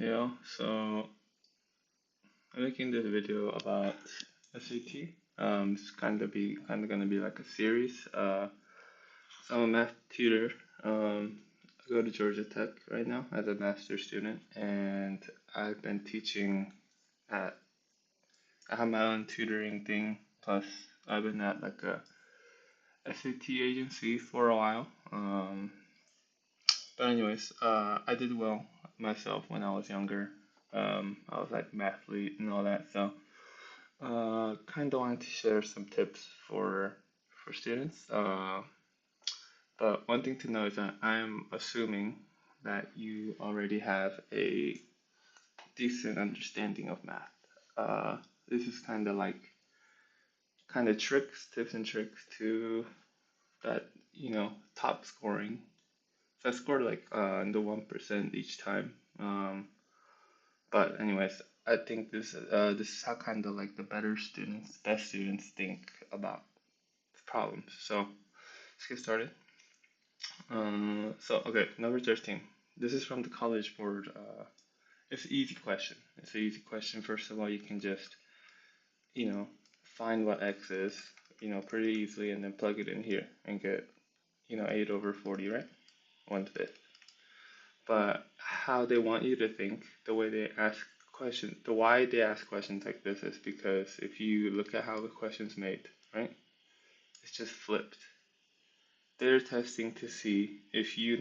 Yeah, so I'm making this video about SAT. It's kind of gonna be like a series. So I'm a math tutor. I go to Georgia Tech right now as a master's student, and I've been teaching at. I have my own tutoring thing. Plus, I've been at like a SAT agency for a while. But anyways, I did well myself when I was younger. I was like mathlete and all that, so kind of wanted to share some tips for students. But one thing to know is that I'm assuming that you already have a decent understanding of math. This is kind of tricks, tips and tricks to that top scoring. So I scored like in the 1% each time. But anyways, I think this is how kind of like the better students, best students think about problems. So let's get started. So okay, number 13. This is from the College Board. It's an easy question. It's an easy question. First of all, you can just you know find what x is, pretty easily, and then plug it in here and get 8 over 40, right? 1/5. But how they want you to think, the way they ask questions, the why they ask questions like this is because if you look at how the question's made, right? It's just flipped. They're testing to see if you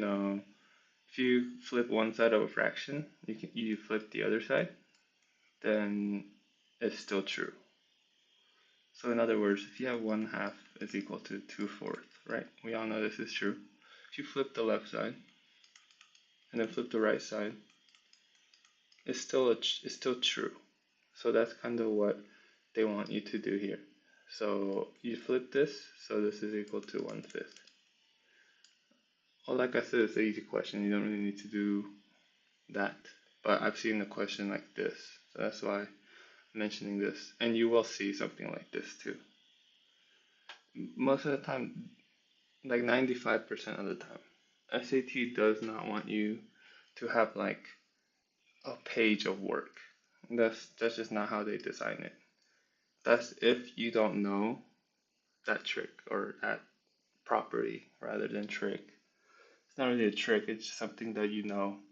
flip one side of a fraction, you flip the other side, then it's still true. So in other words, if you have 1/2 is equal to 2/4, right? We all know this is true. If you flip the left side and then flip the right side, it's still true. So that's kind of what they want you to do here. So you flip this, so this is equal to 1/5. Well, like I said, it's an easy question. You don't really need to do that. But I've seen a question like this, so that's why I'm mentioning this. And you will see something like this too. Most of the time, like 95% of the time, SAT does not want you to have like a page of work. That's just not how they design it. That's if you don't know that trick or that property rather than trick. It's not really a trick, it's just something that you know.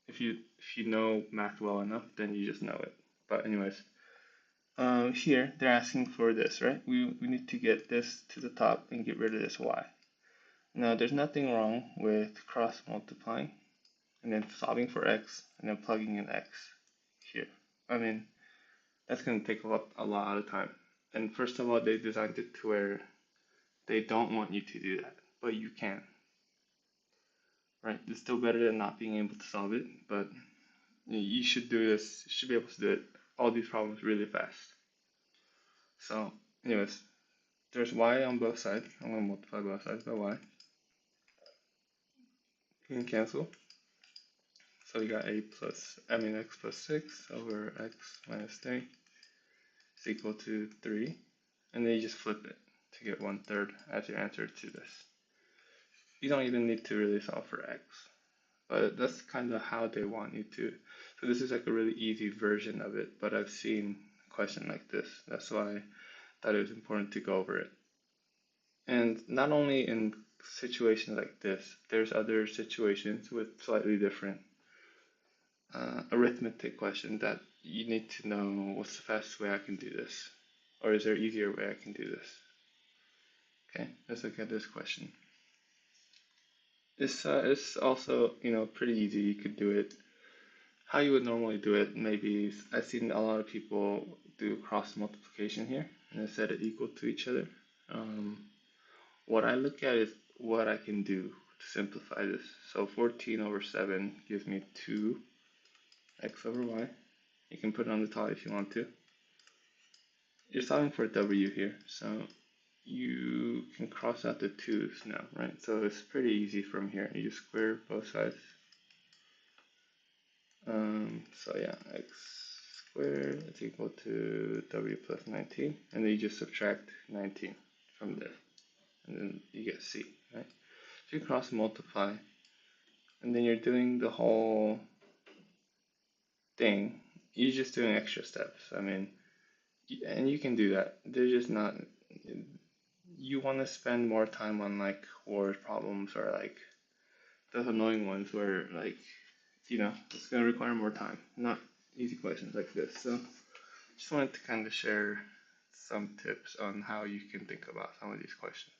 If you know math well enough, then you just know it. But anyways, here they're asking for this, right? We need to get this to the top and get rid of this y. Now there's nothing wrong with cross multiplying and then solving for x and then plugging in x here. I mean, that's gonna take up a lot of time. And first of all, they designed it to where they don't want you to do that, but you can. Right? It's still better than not being able to solve it, but you should do this. You should be able to do it. All these problems really fast. So, anyways, there's y on both sides. I'm gonna multiply both sides by y. You can cancel. So we got x plus 6 over x minus 3 is equal to 3. And then you just flip it to get 1/3 as your answer to this. You don't even need to really solve for x, but that's kind of how they want you to. So this is like a really easy version of it, but I've seen a question like this. That's why I thought it was important to go over it. And not only in situations like this, there's other situations with slightly different arithmetic question that you need to know what's the fastest way I can do this, or is there an easier way I can do this? Okay, let's look at this question. It's also pretty easy. You could do it how you would normally do it. Maybe I've seen a lot of people do cross multiplication here and set it equal to each other. Um, what I look at is what I can do to simplify this. So 14 over 7 gives me 2x over y. You can put it on the top if you want to. You're solving for w here, so you can cross out the 2's now, right? So it's pretty easy from here. You just square both sides. So yeah, x squared is equal to w plus 19, and then you just subtract 19 from there, and then you get c, right? So you cross multiply, and then you're doing the whole, thing, you're just doing extra steps. I mean, and you can do that. They're just not. You want to spend more time on like word problems or like those annoying ones where like it's gonna require more time, not easy questions like this. So just wanted to kind of share some tips on how you can think about some of these questions.